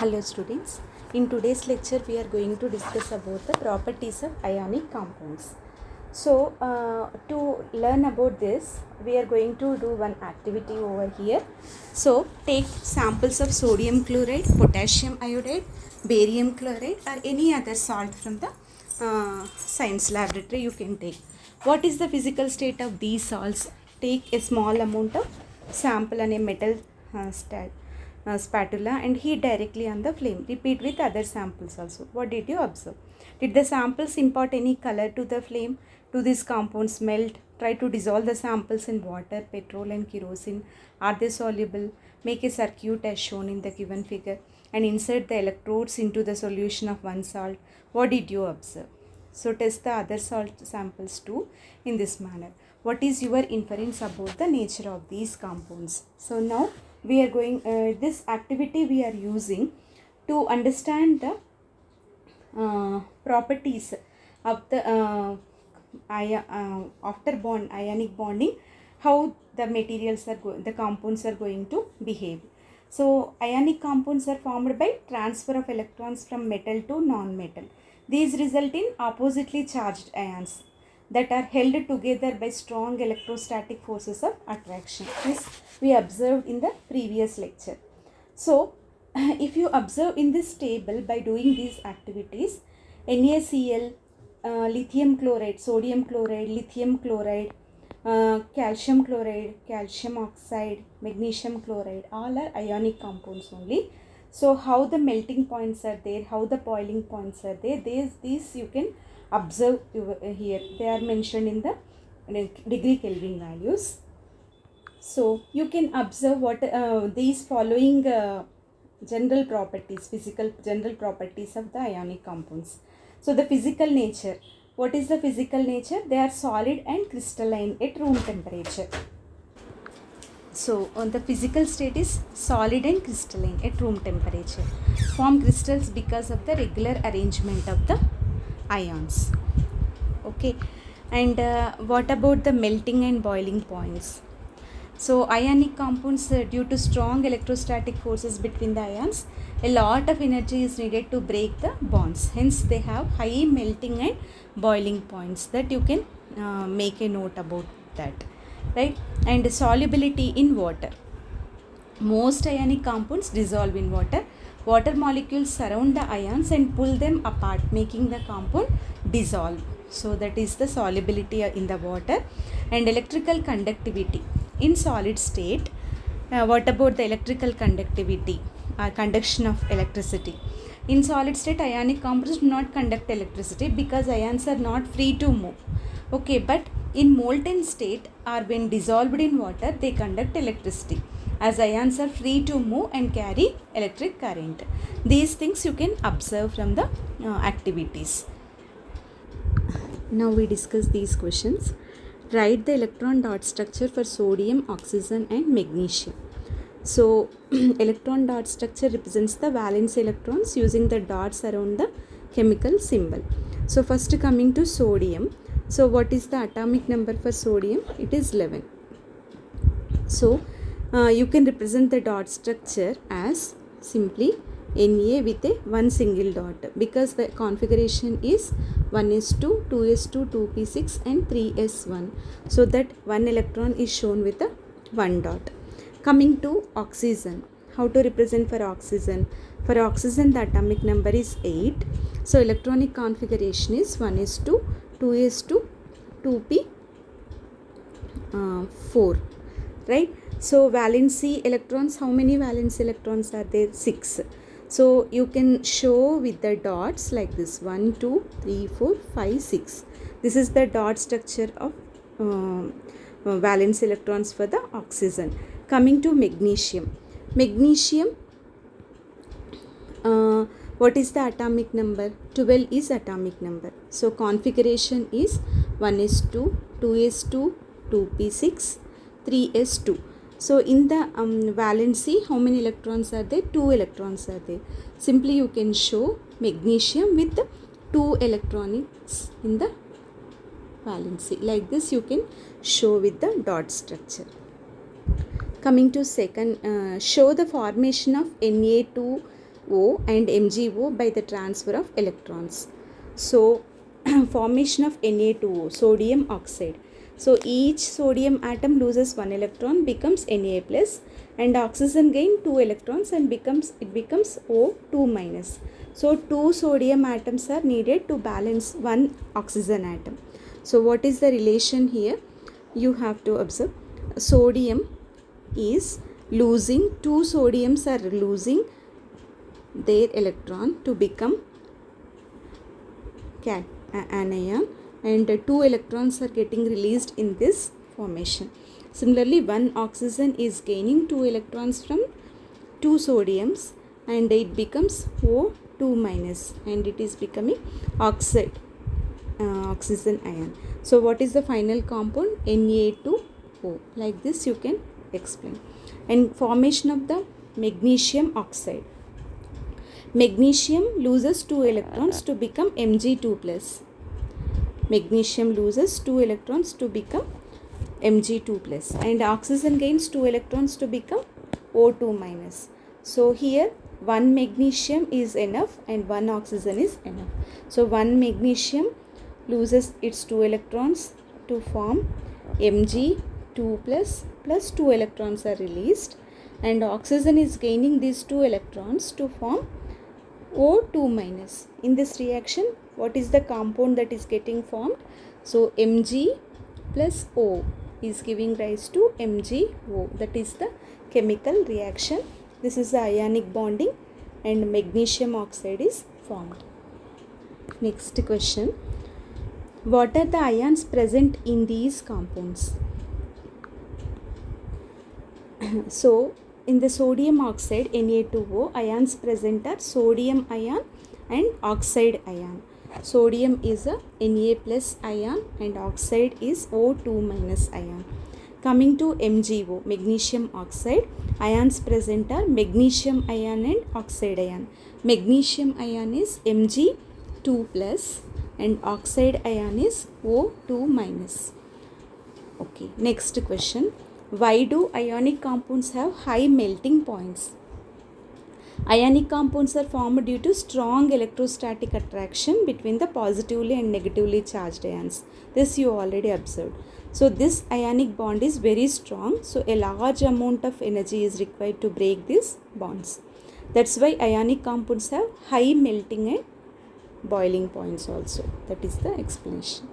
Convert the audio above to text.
Hello students, in today's lecture we are going to discuss about the properties of ionic compounds. So to learn about this we are going to do one activity over here. So take samples of sodium chloride, potassium iodide, barium chloride or any other salt from the science laboratory you can take. What is the physical state of these salts? Take a small amount of sample and a metal spatula and heat directly on the flame. Repeat with other samples also. What did you observe? Did the samples impart any color to the flame? Do these compounds melt? Try to dissolve the samples in water, petrol and kerosene. Are they soluble? Make a circuit as shown in the given figure and insert the electrodes into the solution of one salt. What did you observe? So test the other salt samples too in this manner. What is your inference about the nature of these compounds? So now we are going, this activity we are using to understand the properties of the ionic bonding, how the materials are the compounds are going to behave. So ionic compounds are formed by transfer of electrons from metal to non-metal. These result in oppositely charged ions that are held together by strong electrostatic forces of attraction. This we observed in the previous lecture. So if you observe in this table by doing these activities, NaCl, lithium chloride, sodium chloride, lithium chloride, calcium chloride, calcium oxide, magnesium chloride, all are ionic compounds only. So how the melting points are there, how the boiling points are there, these you can observe here. They are mentioned in the degree Kelvin values. So you can observe what these following general properties, physical general properties of the ionic compounds. So the physical nature. What is the physical nature? They are solid and crystalline at room temperature. So the physical state is solid and crystalline at room temperature. Form crystals because of the regular arrangement of the ions. Okay, and what about the melting and boiling points? So ionic compounds, due to strong electrostatic forces between the ions, a lot of energy is needed to break the bonds. Hence they have high melting and boiling points, that you can make a note about that, right? And solubility in water. Most ionic compounds dissolve in water. Water molecules surround the ions and pull them apart, making the compound dissolve. So that is the solubility in the water. And electrical conductivity in solid state. What about the electrical conductivity, conduction of electricity? In solid state, ionic compounds do not conduct electricity because ions are not free to move. Okay, but in molten state or when dissolved in water, they conduct electricity, as ions are free to move and carry electric current. These things you can observe from the activities. Now we discuss these questions. Write the electron dot structure for sodium, oxygen and magnesium. So electron dot structure represents the valence electrons using the dots around the chemical symbol. So first coming to sodium. So what is the atomic number for sodium? It is 11. So you can represent the dot structure as simply Na with a one single dot, because the configuration is 1s2, 2s2, 2p6 and 3s1. So that one electron is shown with a one dot. Coming to oxygen. How to represent for oxygen? For oxygen the atomic number is 8. So electronic configuration is 1s2, 2s2, 2p4, right? So valency electrons, how many valence electrons are there? 6. So you can show with the dots like this: 1, 2, 3, 4, 5, 6. This is the dot structure of valence electrons for the oxygen. Coming to magnesium. Magnesium, what is the atomic number? 12 is atomic number. So configuration is 1s2, 2s2, 2p6, 3s2. So in the valency, how many electrons are there? 2 electrons are there. Simply you can show magnesium with 2 electrons in the valency. Like this you can show with the dot structure. Coming to second, show the formation of Na2 O and MgO by the transfer of electrons. So formation of Na2O, sodium oxide. So each sodium atom loses one electron, becomes Na plus, and oxygen gain 2 electrons and it becomes O2 minus. So 2 sodium atoms are needed to balance one oxygen atom. So what is the relation here? You have to observe. Sodium is losing, 2 sodiums are losing their electron to become anion, and 2 electrons are getting released in this formation. Similarly, one oxygen is gaining 2 electrons from 2 sodiums and it becomes O2 minus and it is becoming oxide, oxygen ion. So what is the final compound? Na2O. Like this you can explain. And formation of the magnesium oxide. Magnesium loses 2 electrons to become Mg2 plus. Magnesium loses 2 electrons to become Mg2 plus, and oxygen gains 2 electrons to become O2 minus. So here one magnesium is enough and one oxygen is enough. So one magnesium loses its 2 electrons to form Mg2 plus 2 electrons are released, and oxygen is gaining these 2 electrons to form O2 minus. In this reaction, what is the compound that is getting formed? So Mg plus O is giving rise to MgO. That is the chemical reaction. This is the ionic bonding and magnesium oxide is formed. Next question. What are the ions present in these compounds? So in the sodium oxide Na2O, ions present are sodium ion and oxide ion. Sodium is a Na plus ion and oxide is O2 minus ion. Coming to MgO, magnesium oxide, ions present are magnesium ion and oxide ion. Magnesium ion is Mg2 plus and oxide ion is O2 minus. Okay, next question. Why do ionic compounds have high melting points? Ionic compounds are formed due to strong electrostatic attraction between the positively and negatively charged ions. This you already observed. So this ionic bond is very strong. So a large amount of energy is required to break these bonds. That's why ionic compounds have high melting and boiling points also. That is the explanation.